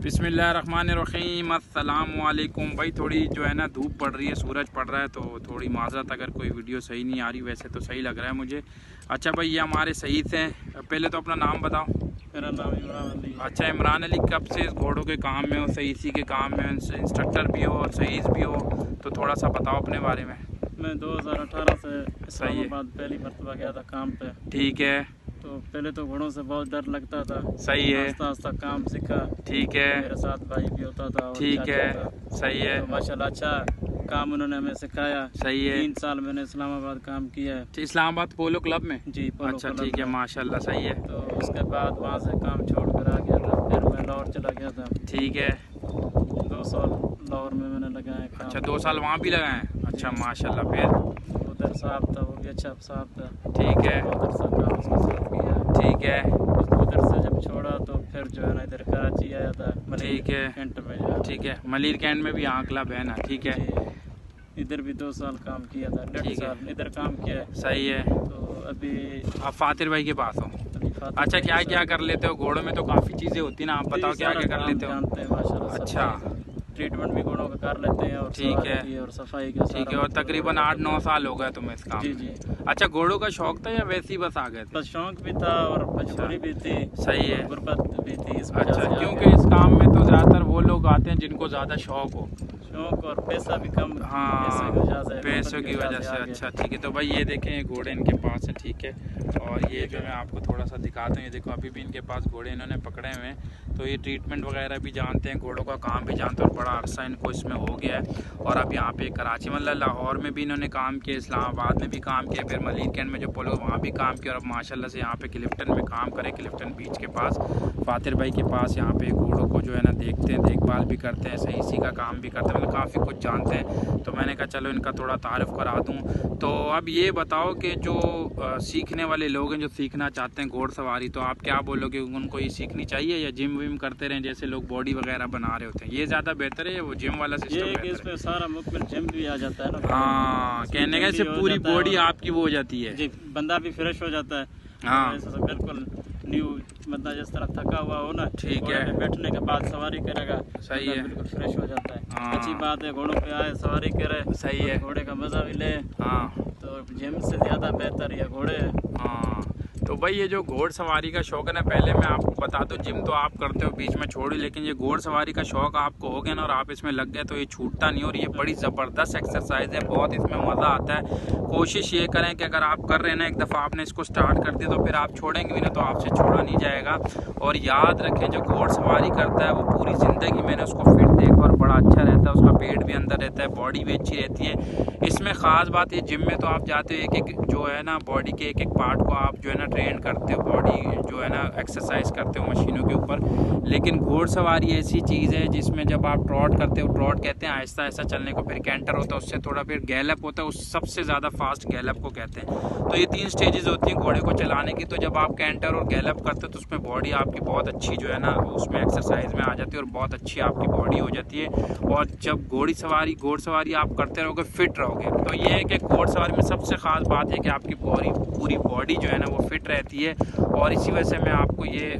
बिस्मिल्लाहिर्रहमानिर्रहीम, अस्सलामु अलैकुम। भाई थोड़ी जो है ना धूप पड़ रही है, सूरज पड़ रहा है, तो थोड़ी माजरत अगर कोई वीडियो सही नहीं आ रही। वैसे तो सही लग रहा है मुझे। अच्छा भाई, ये हमारे सईद हैं। पहले तो अपना नाम बताओ। मेरा नाम इमरान अली। अच्छा इमरान अली, कब से इस घोड़ों के काम में हो, सईसी के काम में इंस्ट्रक्टर भी हो और सईद भी हो, तो थोड़ा सा बताओ अपने बारे में। मैं 2018 से इस्लामाबाद पहली मरतबा गया था काम पे। ठीक है। तो पहले तो घोड़ों से बहुत डर लगता था। सही है। आस्ता आस्ता काम सीखा। ठीक है। मेरे साथ भाई भी होता था और ठीक है। सही है। तो माशाल्लाह अच्छा काम उन्होंने हमें सिखाया। सही है। 3 साल मैंने इस्लामाबाद काम किया है। इस्लामाबाद पोलो क्लब में? जी पोलो अच्छा क्लब ठीक है, में। माशाल्लाह। सही है। तो उसके बाद वहाँ से काम छोड़ कर आ गया था, फिर मैं लाहौर चला गया था। ठीक है। 2 साल लाहौर में मैंने लगाया काम। अच्छा 2 साल वहाँ भी लगाए हैं? अच्छा माशाल्लाह। फिर उधर साहब था, वो भी अच्छा साहब था। ठीक है। उधर से काम उसके साथ किया। ठीक है। उधर से जब छोड़ा तो फिर जो है ना इधर कराची आया था। ठीक है। कैंट में। ठीक है, मलिर कैंट में भी यहाँ क्लब है ना? ठीक है। इधर भी 2 साल काम किया था, 1.5 साल इधर काम किया है। सही है। तो अभी आप फातिर भाई के पास हो? अच्छा, क्या क्या कर लेते हो घोड़ों में? तो काफ़ी चीज़ें होती है ना, आप बताओ क्या क्या कर लेते हो? जानते हैं माशाल्लाह। अच्छा ट्रीटमेंट भी घोड़ों का कर लेते हैं और ठीक है। और सफाई का। ठीक है। और तकरीबन 8-9 साल हो गए तुम्हें इस काम? जी जी। अच्छा, घोड़ों का शौक था या वैसे ही बस आ गए थे? बस शौक भी था और मजबूरी भी थी। सही है। गुर्बत भी थी इस अच्छा, वजह से। क्योंकि इस काम में तो ज़्यादातर वो लोग आते हैं जिनको ज़्यादा शौक हो। शौक और पैसा भी कम। हाँ, पैसों की वजह से। अच्छा ठीक है। तो भाई ये देखें, ये घोड़े इनके पास है। ठीक है। और ये जो मैं आपको थोड़ा सा दिखाता हूँ, ये देखो अभी भी इनके पास घोड़े इन्होंने पकड़े हुए हैं। तो ये ट्रीटमेंट वगैरह भी जानते हैं, घोड़ों का काम भी जानते हैं, और बड़ा अरसा इनको इसमें हो गया है। और अब यहाँ पे कराची मतलब लाहौर में भी इन्होंने काम किया, इस्लामाबाद में भी काम किया, फिर मलिर कैंट में जो पोलो वहाँ भी काम किया, और अब माशाल्लाह से यहाँ पे क्लिफ्टन में काम करें, क्लिफ्टन बीच के पास फातिर भाई के पास। यहाँ पे घोड़ों को जो है ना देखते हैं, देखभाल भी करते हैं, सही इसी का काम भी करते हैं, मतलब काफ़ी कुछ जानते हैं। तो मैंने कहा चलो इनका थोड़ा तारुफ करा दूँ। तो अब ये बताओ कि जो सीखने वाले लोग हैं, जो सीखना चाहते हैं घोड़सवारी, तो आप क्या बोलोगे, उनको ये सीखनी चाहिए या जिम विम करते रहें जैसे लोग बॉडी वगैरह बना रहे होते हैं? ये ज़्यादा बेहतर है या वो जिम वाला सिस्टम बेहतर है? इसमें सारा मुकम्मल जिम भी आ जाता है ना। हाँ, कहने का इससे पूरी बॉडी आपकी वो हो जाती है जी, बंदा भी फ्रेश हो जाता है। हाँ बिल्कुल न्यू, मतलब जिस तरह थका हुआ हो ना, ठीक है, बैठने के बाद सवारी करेगा, सही है, बिल्कुल फ्रेश हो जाता है। हाँ। अच्छी बात है, घोड़ों पे आए सवारी करे, सही है, घोड़े का मजा भी ले। हाँ, तो जिम से ज्यादा बेहतर ये घोड़े है। हाँ। तो भाई ये जो घोड़ सवारी का शौक है ना, पहले मैं आपको बता दूं, जिम तो आप करते हो, बीच में छोड़ी, लेकिन ये घोड़ सवारी का शौक आपको हो गया ना और आप इसमें लग गए तो ये छूटता नहीं। और ये बड़ी ज़बरदस्त एक्सरसाइज है, बहुत इसमें मज़ा आता है। कोशिश ये करें कि अगर आप कर रहे हैं ना, एक दफ़ा आपने इसको स्टार्ट कर दिया तो फिर आप छोड़ेंगे भी ना, तो आपसे छोड़ा नहीं जाएगा। और याद रखें, जो घोड़ सवारी करता है वो पूरी ज़िंदगी मैंने उसको फिट देखा और बड़ा अच्छा रहता है, उसका पेट भी अंदर रहता है, बॉडी भी अच्छी रहती है। इसमें ख़ास बात ये, जिम में तो आप जाते हो, एक एक जो है ना बॉडी के एक एक पार्ट को आप जो है ना ट्रेन करते हो, बॉडी जो है ना एक्सरसाइज करते हो मशीनों के ऊपर। लेकिन घोड़सवारी ऐसी चीज़ है जिसमें जब आप ट्रॉट करते हो, ट्रॉट कहते हैं आहिस्ता आहिस्ता चलने को, फिर कैंटर होता है, उससे थोड़ा फिर गैलअप होता है, उस सबसे ज़्यादा फास्ट गैलअप को कहते हैं। तो ये 3 स्टेजेस होती हैं घोड़े को चलाने की। तो जब आप कैंटर और गैलअप करते हो तो उसमें बॉडी आपकी बहुत अच्छी जो है ना उसमें एक्सरसाइज में आ जाती है और बहुत अच्छी आपकी बॉडी हो जाती है। और जब घोड़सवारी आप करते रहोगे, फिट रहोगे, तो ये है कि घोड़सवारी में सबसे ख़ास बात है कि आपकी पूरी बॉडी जो है ना वो फिट रहती है। और इसी वजह से मैं आपको ये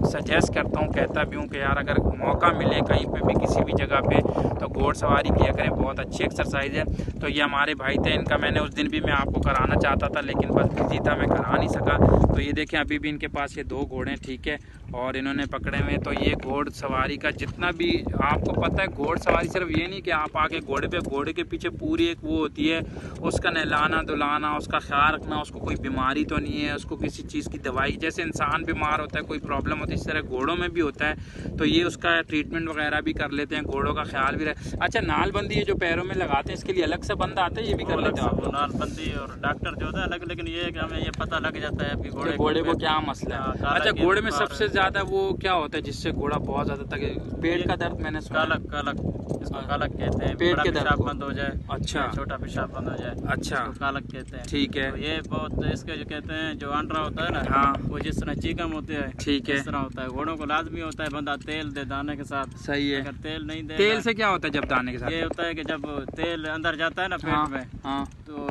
सजेस्ट करता हूँ, कहता भी हूँ कि यार अगर मौका मिले कहीं पे भी किसी भी जगह पे तो घोड़सवारी किया करें, बहुत अच्छी एक्सरसाइज है। तो ये हमारे भाई थे, इनका मैंने उस दिन भी मैं आपको कराना चाहता था लेकिन बस बिजी था, मैं करा नहीं सका। तो ये देखें अभी भी इनके पास ये 2 घोड़े हैं, ठीक है, और इन्होंने पकड़े हुए। तो ये घोड़सवारी का जितना भी आपको पता है, घोड़सवारी सिर्फ ये नहीं कि आप आके घोड़े के पीछे पूरी एक वो होती है, उसका नहलाना धुलाना, उसका ख्याल रखना, उसको कोई बीमारी तो नहीं है, उसको किसी चीज़ की दवाई, जैसे इंसान बीमार होता है कोई प्रॉब्लम होती है, इस तरह घोड़ों में भी होता है। तो ये उसका ट्रीटमेंट वगैरह भी कर लेते हैं, घोड़ों का ख्याल भी रहे। अच्छा, नालबंदी ये जो पैरों में लगाते हैं इसके लिए अलग से बंदा आता है, ये भी कर लेते हैं आप? नालबंदी और डॉक्टर जो होता है अलग, लेकिन ये है कि हमें ये पता लग जाता है कि घोड़े को क्या मसला है। अच्छा, घोड़े में सबसे ज़्यादा वो क्या होता है जिससे घोड़ा बहुत ज़्यादा पेट का दर्द? मैंने कालक इसको कालक कहते हैं, पेट के दर्द बंद हो जाए, अच्छा, छोटा पेशाब बंद हो जाए, अच्छा, कालक कहते हैं, ठीक है। तो ये बहुत इसके जो कहते हैं जो अंडरा होता है ना, हाँ, वो जिस तरह चीकम होते हैं, ठीक है, इस तरह होता है। घोड़ों को लाजमी होता है बंदा तेल दे दाने के साथ। सही है। अगर तेल नहीं दे, तेल से क्या होता है जब दाने के साथ? ये होता है कि जब तेल अंदर जाता है ना पेट में, हाँ, तो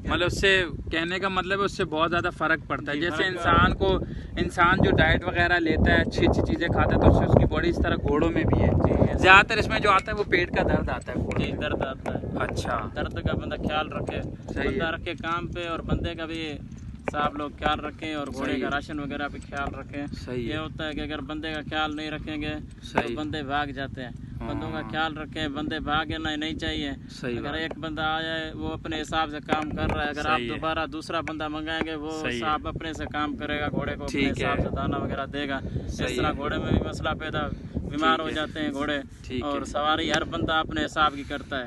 मतलब उससे कहने का मतलब है उससे बहुत ज़्यादा फर्क पड़ता है। जी, जैसे फर्क इंसान जो डाइट वगैरह लेता है, अच्छी अच्छी चीज़ें खाता है, तो उससे उसकी बॉडी इस तरह घोड़ों में भी है। ज़्यादातर इसमें जो आता है वो पेट का दर्द आता है घोड़ों जी, में। दर्द आता है। अच्छा, दर्द का बंदा ख्याल रखे, सही बंदा है। रखे काम पे, और बंदे का भी साहब लोग ख्याल रखें, और घोड़े सही का है। राशन वगैरह भी ख्याल रखें। सही ये है। होता है कि अगर बंदे का ख्याल नहीं रखेंगे सही। तो बंदे भाग जाते हैं। बंदों का हाँ। ख्याल रखें, बंदे भागे नहीं चाहिए। सही अगर बात। एक बंदा आ जाए वो अपने हिसाब से काम कर रहा है, अगर आप सही है। दोबारा दूसरा बंदा मंगाएंगे वो सही है। साहब अपने से काम करेगा, घोड़े को अपने ठीक है। हिसाब से दाना वगैरह देगा। सही इस तरह है। घोड़े में भी मसला पैदा, बीमार ठीक हो है। जाते हैं घोड़े। ठीक और है। सवारी हर बंदा अपने हिसाब की करता है,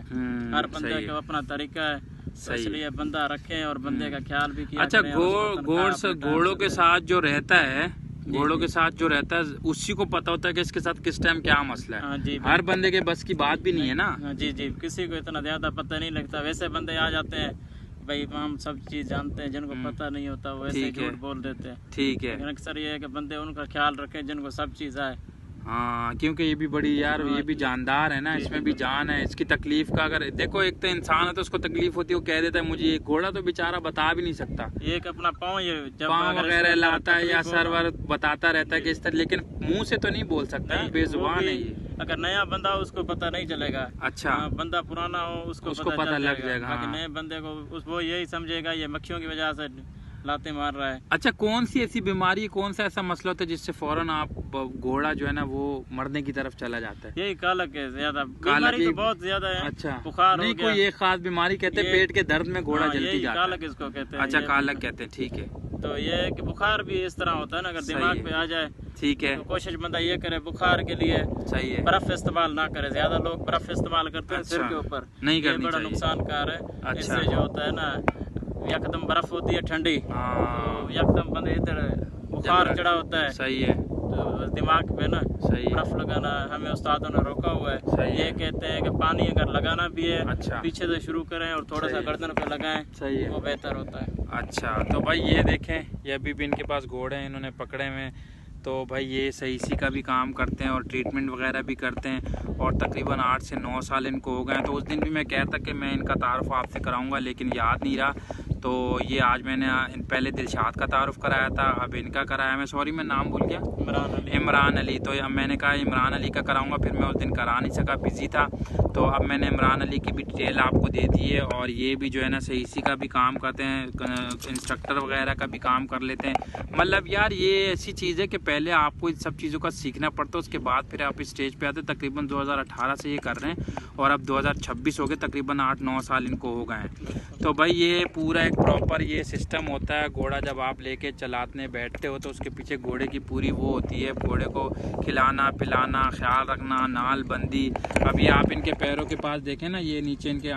हर बंदे सही का है। अपना तरीका है। तो सही है। इसलिए बंदा रखें और बंदे का ख्याल भी किया अच्छा, करें, और उसको तनख्वाह अपने टाइम घोड़ों से के दें। साथ जो रहता है, घोड़ों जी। के साथ जो रहता है उसी को पता होता है कि इसके साथ किस टाइम क्या मसला हाँ है। जी, हर बंदे के बस की बात भी नहीं है ना। हाँ जी जी, किसी को इतना ज़्यादा पता नहीं लगता। वैसे बंदे आ जाते हैं भाई हम सब चीज़ जानते हैं, जिनको पता नहीं होता वो वैसे ही ठीक है। झूठ बोल देते हैं। ठीक है। लेकिन अक्सर ये है कि बंदे उनका ख्याल रखें जिनको सब चीज़ आए। हाँ, क्योंकि ये भी बड़ी यार, हाँ, ये भी जानदार है ना, जी, इसमें भी जान है। इसकी तकलीफ का अगर देखो, एक तो इंसान है तो उसको तकलीफ होती है, वो कह देता है मुझे। ये घोड़ा तो बेचारा बता भी नहीं सकता, ये एक अपना पाँव, ये जब पाँव अगर वगैरह इसको लाता है या तकलीफ सर हो- वर बताता रहता है कि इस तरह, लेकिन मुंह से तो नहीं बोल सकता है, नहीं, बेजुबान वो भी है ये। अगर नया बंदा हो उसको पता नहीं चलेगा। अच्छा। हाँ, बंदा पुराना हो उसको पता चल लग जाएगा, बाकी हाँ। नए बंदे को वो यही समझेगा ये मक्खियों की वजह से लाते मार रहा है। अच्छा, कौन सी ऐसी बीमारी, कौन सा ऐसा मसला होता है जिससे फौरन आप घोड़ा जो है ना वो मरने की तरफ चला जाता है? यही कालक है ज्यादा, कालक बीमारी तो एक- बहुत ज्यादा है। अच्छा, बुखार हो नहीं गया। कोई एक खास बीमारी कहते हैं, ये- पेट के दर्द में घोड़ा हाँ, जल्दी यही जाता कालक है। इसको कहते हैं। अच्छा, ये- कालक कहते हैं, ठीक है। तो ये है कि बुखार भी इस तरह होता है ना, अगर सही दिमाग है। पे आ जाए ठीक है। तो कोशिश बंदा ये करे बुखार के लिए सही है। बर्फ इस्तेमाल ना करे। ज्यादा लोग बर्फ इस्तेमाल करते हैं सिर अच्छा, के ऊपर, नहीं ये करनी बड़ा चाहिए। नुकसानकार है। अच्छा। इससे जो होता है ना, एकदम बर्फ होती है ठंडी, हाँ, तो एकदम बंदे इधर बुखार जब- चढ़ा होता है सही है। तो दिमाग पे ना सही है। बर्फ लगाना हमें उस्तादों ने रोका हुआ है। सही है। ये कहते हैं कि पानी अगर लगाना भी है अच्छा। पीछे से शुरू करें और थोड़ा सही सा है। गर्दन पे लगाएं, सही है। वो बेहतर होता है। अच्छा, तो भाई ये देखें, ये अभी भी इनके पास घोड़े हैं, इन्होंने पकड़े हुए हैं। तो भाई ये सही सी का भी काम करते हैं और ट्रीटमेंट वगैरह भी करते हैं, और तकरीबन 8 से 9 साल इनको हो गए हैं। तो उस दिन भी मैं कहता कि मैं इनका तारुफ आपसे कराऊंगा, लेकिन याद नहीं रहा। तो ये आज मैंने पहले दिलशाद का तारुफ कराया था, अब इनका कराया। मैं सॉरी, मैं नाम भूल गया, इमरान अली। तो अब मैंने कहा इमरान अली का कराऊंगा, फिर मैं उस दिन करा नहीं सका, बिजी था। तो अब मैंने इमरान अली की भी डिटेल आपको दे दी है, और ये भी जो है ना सही सी का भी काम करते हैं, इंस्ट्रक्टर वगैरह का भी काम कर लेते हैं। मतलब यार ये ऐसी चीज़ है कि पहले आपको इन सब चीज़ों का सीखना पड़ता है, उसके बाद फिर आप इस स्टेज पे आते। तकरीबन 2018 से ये कर रहे हैं, और अब 2026 हो गए, तकरीबन 8-9 साल इनको हो गए हैं। तो भाई ये पूरा एक प्रॉपर ये सिस्टम होता है। घोड़ा जब आप लेके चलाने बैठते हो तो उसके पीछे घोड़े की पूरी वो होती है, घोड़े को खिलाना पिलाना, ख्याल रखना, नाल बंदी। अभी आप इनके पैरों के पास देखें ना, ये नीचे इनके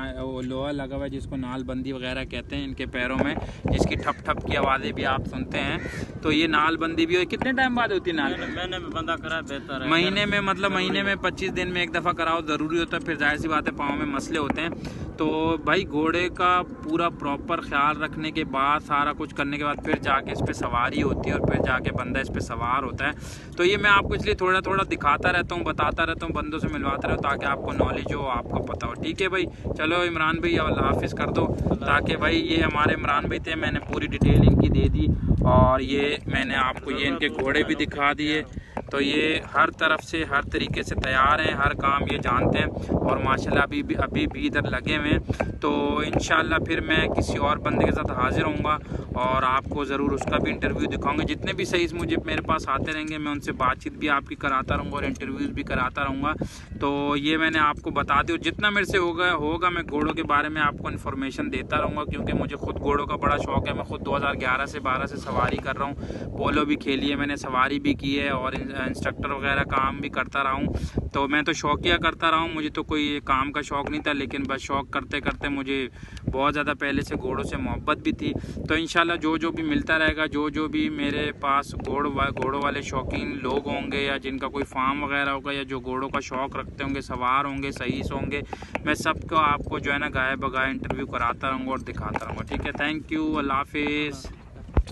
लोहा लगा हुआ है जिसको नाल बंदी वगैरह कहते हैं, इनके पैरों में, जिसकी ठप ठप की आवाज़ें भी आप सुनते हैं। तो ये नाल बंदी भी कितने टाइम बाद होती है नाल? मैंने में बंदा करा बेहतर है। महीने में, मतलब महीने में 25 दिन में एक दफ़ा कराओ, ज़रूरी होता है। फिर जाहिर सी बात है पाँव में मसले होते हैं। तो भाई घोड़े का पूरा प्रॉपर ख्याल रखने के बाद, सारा कुछ करने के बाद, फिर जाके इस पे सवारी होती है, और फिर जाके बंदा इस पे सवार होता है। तो ये मैं आपको इसलिए थोड़ा थोड़ा दिखाता रहता हूँ, बताता रहता हूँ, बंदों से मिलवाता रहता हूँ, ताकि आपको नॉलेज हो, आपको पता हो। ठीक है भाई, चलो इमरान भाई अल्लाह हाफिज़ कर दो। ताकि भाई ये हमारे इमरान भाई थे, मैंने पूरी डिटेल इनकी दे दी, और ये मैंने आपको ये इनके घोड़े भी दिखा दिए। तो ये हर तरफ से हर तरीके से तैयार हैं, हर काम ये जानते हैं, और माशाल्लाह अभी भी इधर लगे हुए हैं। तो इंशाल्लाह फिर मैं किसी और बंदे के साथ हाजिर होऊंगा, और आपको ज़रूर उसका भी इंटरव्यू दिखाऊंगा। जितने भी सही मुझे मेरे पास आते रहेंगे, मैं उनसे बातचीत भी आपकी कराता रहूँगा और इंटरव्यूज़ भी कराता रहूँगा। तो ये मैंने आपको बता दिया, जितना मेरे से होगा मैं घोड़ों के बारे में आपको इन्फॉर्मेशन देता रहूँगा, क्योंकि मुझे खुद घोड़ों का बड़ा शौक है। मैं खुद 2011 से 12 से सवारी कर रहा हूँ, पोलो भी खेली है मैंने, सवारी भी की है, और इंस्ट्रक्टर वगैरह काम भी करता रहा हूँ। तो मैं तो शौकिया करता रहा हूँ, मुझे तो कोई काम का शौक़ नहीं था, लेकिन बस शौक़ करते करते मुझे बहुत ज़्यादा पहले से घोड़ों से मोहब्बत भी थी। तो इंशाल्लाह जो भी मिलता रहेगा, जो भी मेरे पास घोड़ों वाले शौकीन लोग होंगे, या जिनका कोई फार्म वगैरह होगा, या जो घोड़ों का शौक़ रखते होंगे, सवार होंगे, सही से होंगे, मैं सबको आपको जो है ना गाय बगाए इंटरव्यू कराता रहूँगा और दिखाता रहूँगा। ठीक है, थैंक यू, अल्लाह हाफिज़।